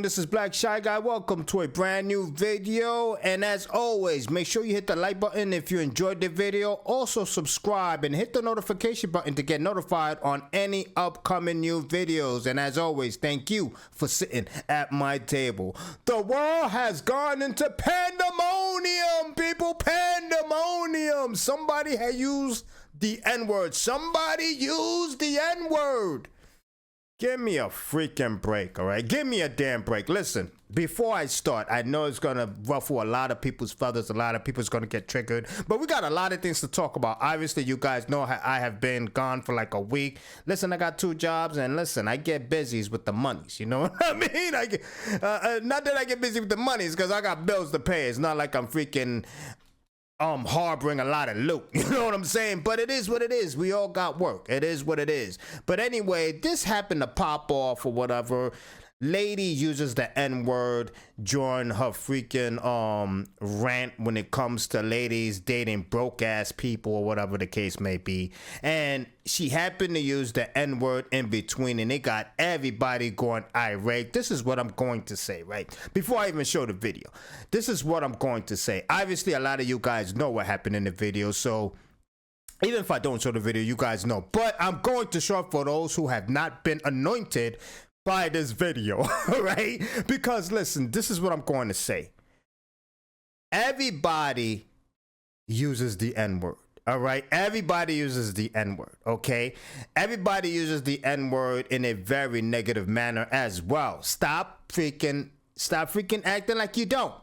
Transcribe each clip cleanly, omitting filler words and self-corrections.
This is Black Shy Guy. Welcome to a brand new video. And as always, make sure you hit the like button if you enjoyed the video. Also subscribe and hit the notification button to get notified on any upcoming new videos. And as always, thank you for sitting at my table. The world has gone into pandemonium, people. Pandemonium. Somebody had used the N-word. Somebody used the N-word. Give me a freaking break, all right? Give me a damn break. Listen, before I start, I know it's going to ruffle a lot of people's feathers. A lot of people's going to get triggered. But we got a lot of things to talk about. Obviously, you guys know I have been gone for like a week. Listen, I got 2 jobs. And listen, I get busy with the monies. You know what I mean? Not that I get busy with the monies because I got bills to pay. It's not like I'm freaking harboring a lot of loot, you know what I'm saying? But it is what it is. We all got work. It is what it is. But anyway, this happened to pop off or whatever. Lady uses the N-word during her freaking rant when it comes to ladies dating broke ass people or whatever the case may be. And she happened to use the N-word in between, and it got everybody going irate. This is what I'm going to say, right? Before I even show the video, this is what I'm going to say. Obviously, a lot of you guys know what happened in the video, so even if I don't show the video, you guys know. But I'm going to show it for those who have not been anointed by this video, right? Because listen, this is what I'm going to say. Everybody uses the N-word, all right? Everybody uses the N-word, okay? Everybody uses the N-word in a very negative manner as well. Stop freaking acting like you don't.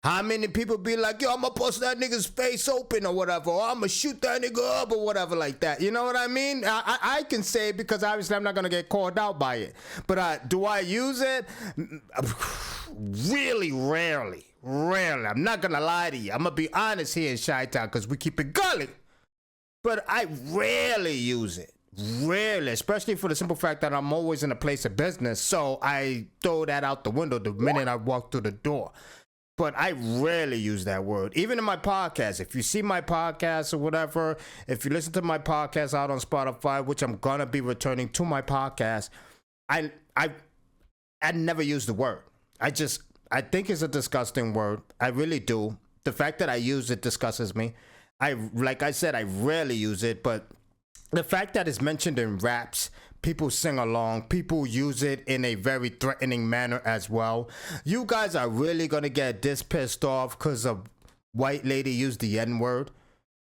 How many people be like, yo, I'm gonna bust that nigga's face open or whatever, or I'm gonna shoot that nigga up or whatever like that. You know what I mean? I can say it because obviously I'm not gonna get called out by it. But do I use it? Really rarely. I'm not gonna lie to you. I'm gonna be honest here in Chi-Town because we keep it gully. But I rarely use it. Rarely, especially for the simple fact that I'm always in a place of business. So I throw that out the window the minute I walk through the door. But I rarely use that word, even in my podcast. If you see my podcast or whatever, if you listen to my podcast out on Spotify, which I'm gonna be returning to my podcast, I never use the word. I think it's a disgusting word. I really do. The fact that I use it disgusts me. Like I said, I rarely use it, but the fact that it's mentioned in raps, people sing along, people use it in a very threatening manner as well. You guys are really gonna get this pissed off because a white lady used the N-word?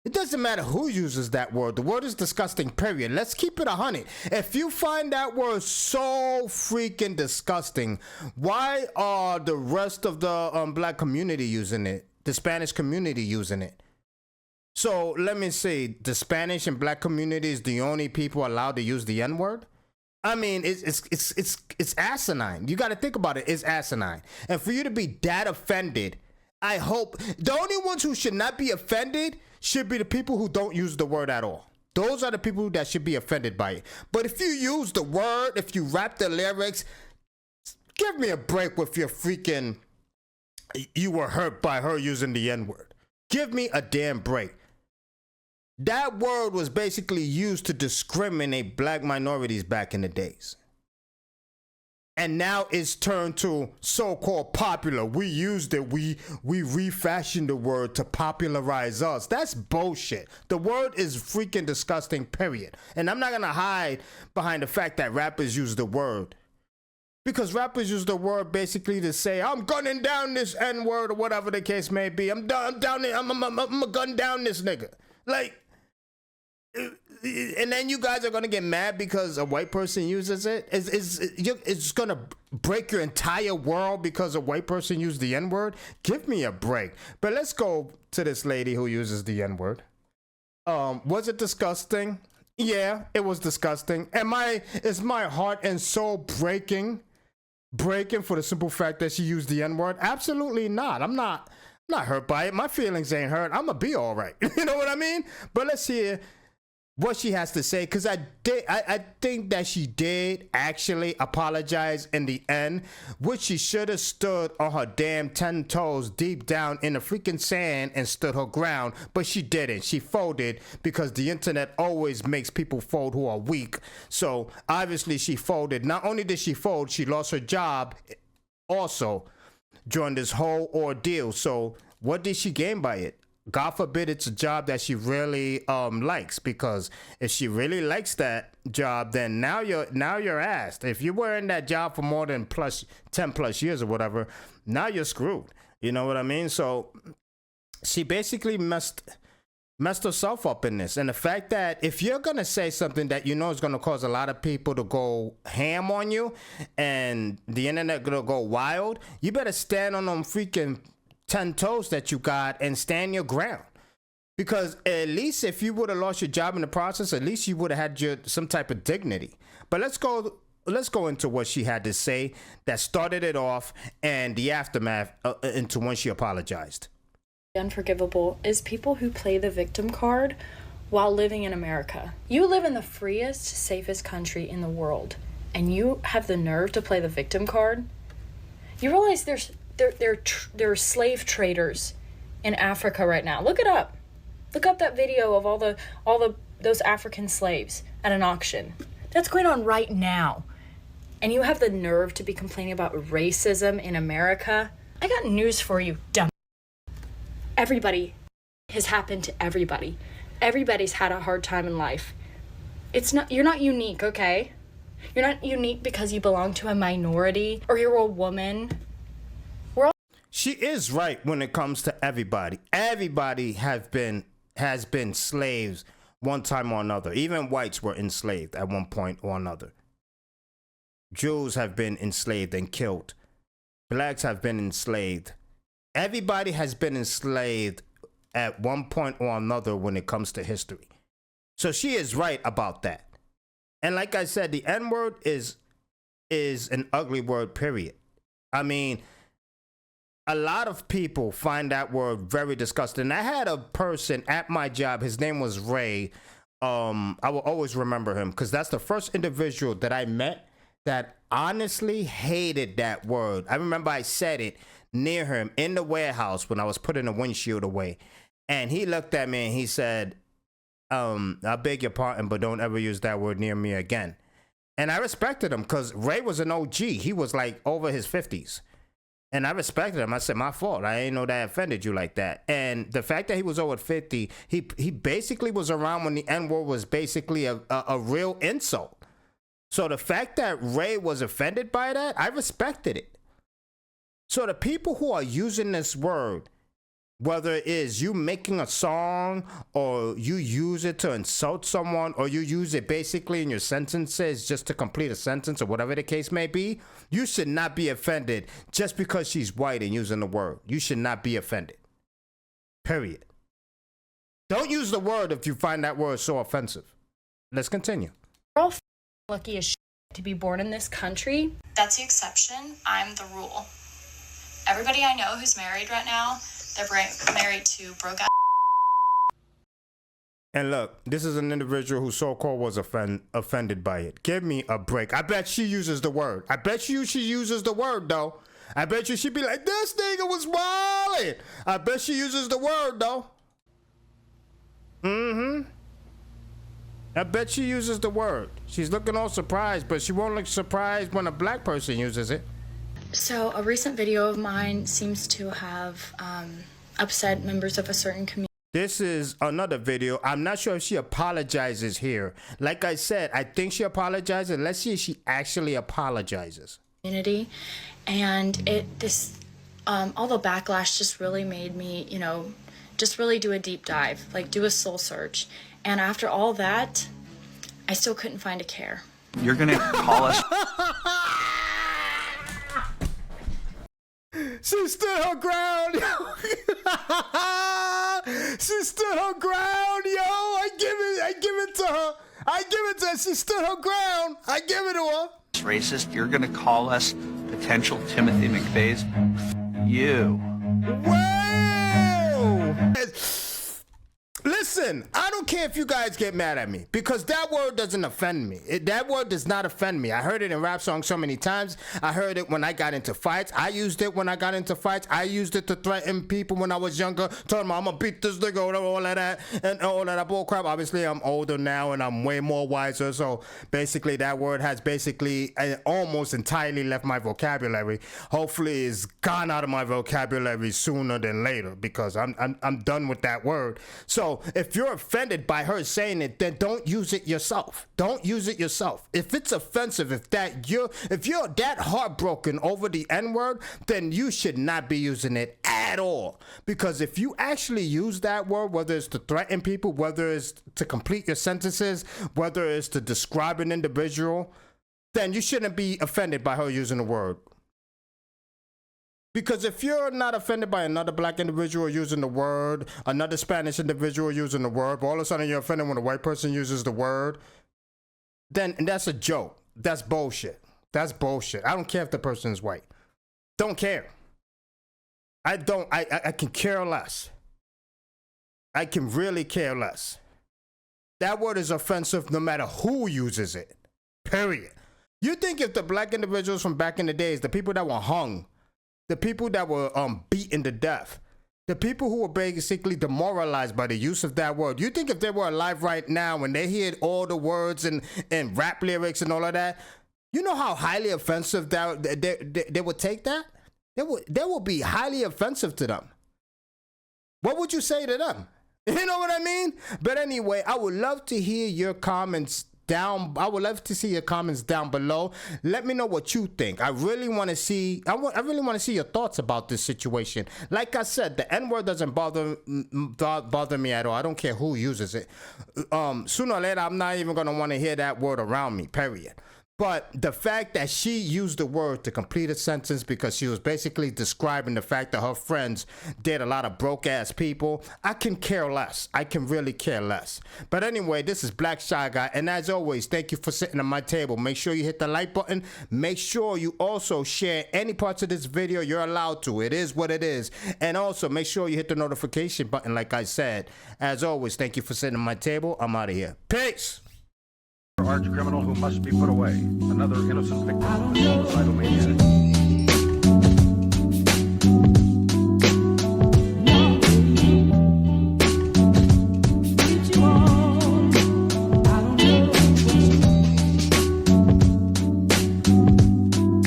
It doesn't matter who uses that word. The word is disgusting, period. Let's keep it 100. If you find that word so freaking disgusting, why are the rest of the black community using it? The Spanish community using it? So let me see, the Spanish and black community is the only people allowed to use the N-word? I mean, it's asinine. You got to think about it. It's asinine. And for you to be that offended, I hope the only ones who should not be offended should be the people who don't use the word at all. Those are the people that should be offended by it. But if you use the word, if you rap the lyrics, give me a break with your freaking, you were hurt by her using the N-word. Give me a damn break. That word was basically used to discriminate black minorities back in the days. And now it's turned to so-called popular. We used it. We refashioned the word to popularize us. That's bullshit. The word is freaking disgusting, period. And I'm not going to hide behind the fact that rappers use the word. Because rappers use the word basically to say, I'm gunning down this N-word or whatever the case may be. I'm gonna gun down this nigga. Like, and then you guys are gonna get mad because a white person uses it. It's gonna break your entire world because a white person used the N-word. Give me a break. But let's go to this lady who uses the N-word. Was it disgusting? Yeah, it was disgusting. Is my heart and soul breaking for the simple fact that she used the N-word? Absolutely not. I'm not hurt by it. My feelings ain't hurt. I'm gonna be all right. You know what I mean? But let's hear what she has to say, because I think that she did actually apologize in the end, which she should have stood on her damn 10 toes deep down in the freaking sand and stood her ground, but she didn't. She folded because the internet always makes people fold who are weak. So obviously she folded. Not only did she fold, she lost her job also during this whole ordeal. So what did she gain by it? God forbid it's a job that she really likes, because if she really likes that job, then now you're asked. If you were in that job for more than 10 plus years or whatever, now you're screwed. You know what I mean? So she basically messed herself up in this. And the fact that if you're going to say something that you know is going to cause a lot of people to go ham on you and the internet going to go wild, you better stand on them freaking 10 toes that you got and stand your ground. Because at least if you would have lost your job in the process, at least you would have had some type of dignity. But let's go into what she had to say that started it off and the aftermath into when she apologized. Unforgivable is people who play the victim card while living in America. You live in the freest, safest country in the world, and you have the nerve to play the victim card. You realize there are slave traders in Africa right now. Look it up. Look up that video of all those African slaves at an auction. That's going on right now. And you have the nerve to be complaining about racism in America? I got news for you, dumb. Everybody has happened to everybody. Everybody's had a hard time in life. You're not unique, okay? You're not unique because you belong to a minority or you're a woman. She is right when it comes to everybody. Everybody has been slaves one time or another. Even whites were enslaved at one point or another. Jews have been enslaved and killed. Blacks have been enslaved. Everybody has been enslaved at one point or another when it comes to history. So she is right about that. And like I said, the N-word is an ugly word, period. I mean, a lot of people find that word very disgusting. I had a person at my job, his name was Ray. I will always remember him because that's the first individual that I met that honestly hated that word. I remember I said it near him in the warehouse when I was putting the windshield away. And he looked at me and he said, I beg your pardon, but don't ever use that word near me again. And I respected him because Ray was an OG. He was like over his 50s. And I respected him. I said, my fault. I didn't know that offended you like that. And the fact that he was over 50, he basically was around when the N-word was basically a real insult. So the fact that Ray was offended by that, I respected it. So the people who are using this word, whether it is you making a song or you use it to insult someone or you use it basically in your sentences just to complete a sentence or whatever the case may be, you should not be offended just because she's white and using the word. You should not be offended. Period. Don't use the word if you find that word so offensive. Let's continue. We're all lucky as shit to be born in this country. That's the exception. I'm the rule. Everybody I know who's married right now, they're married to broke ass. And look, this is an individual who so-called was offended by it. Give me a break. I bet she uses the word. I bet you she uses the word, though. I bet you she'd be like, this nigga was wildin'. I bet she uses the word, though. I bet she uses the word. She's looking all surprised, but she won't look surprised when a black person uses it. So a recent video of mine seems to have upset members of a certain community. This is another video. I'm not sure if she apologizes here. Like I said, I think she apologizes. Let's see if she actually apologizes. And all the backlash just really made me, just really do a deep dive, like do a soul search. And after all that, I still couldn't find a care. You're gonna call us. She stood her ground, yo. She stood her ground, yo. I give it to her. I give it to her. She stood her ground. I give it to her. Racist. You're gonna call us potential Timothy McVeigh's. You. Whoa! Listen, I don't care if you guys get mad at me because that word doesn't offend me. That word does not offend me. I heard it in rap songs so many times. I heard it when I got into fights. I used it when I got into fights. I used it to threaten people when I was younger. Told them I'm gonna beat this nigga, all of that, and all of that bull crap. Obviously, I'm older now and I'm way more wiser. So basically, that word has basically almost entirely left my vocabulary. Hopefully, it's gone out of my vocabulary sooner than later because I'm done with that word. So if you're offended by her saying it, then don't use it yourself. Don't use it yourself. If it's offensive, if you're that heartbroken over the N-word, then you should not be using it at all. Because if you actually use that word, whether it's to threaten people, whether it's to complete your sentences, whether it's to describe an individual, then you shouldn't be offended by her using the word. Because if you're not offended by another black individual using the word, another Spanish individual using the word, but all of a sudden you're offended when a white person uses the word, then that's a joke. That's bullshit. That's bullshit. I don't care if the person is white. Don't care. I can care less. I can really care less. That word is offensive no matter who uses it. Period. You think if the black individuals from back in the days, the people that were hung, the people that were beaten to death, the people who were basically demoralized by the use of that word, you think if they were alive right now and they heard all the words and rap lyrics and all of that, you know how highly offensive that they would take that? They would be highly offensive to them. What would you say to them? You know what I mean? But anyway, I would love to hear your comments down. I would love to see your comments down below. Let me know what you think. I really want to see. I really want to see your thoughts about this situation. Like I said, the N-word doesn't bother me at all. I don't care who uses it. Sooner or later, I'm not even gonna want to hear that word around me. Period. But the fact that she used the word to complete a sentence because she was basically describing the fact that her friends did a lot of broke ass people, I can care less. I can really care less. But anyway, this is Black Shy Guy, and as always, thank you for sitting at my table. Make sure you hit the like button. Make sure you also share any parts of this video. You're allowed to. It is what it is. And also make sure you hit the notification button like I said. As always, thank you for sitting at my table. I'm out of here. Peace. Arch criminal who must be put away. Another innocent victim of suicidal maniac.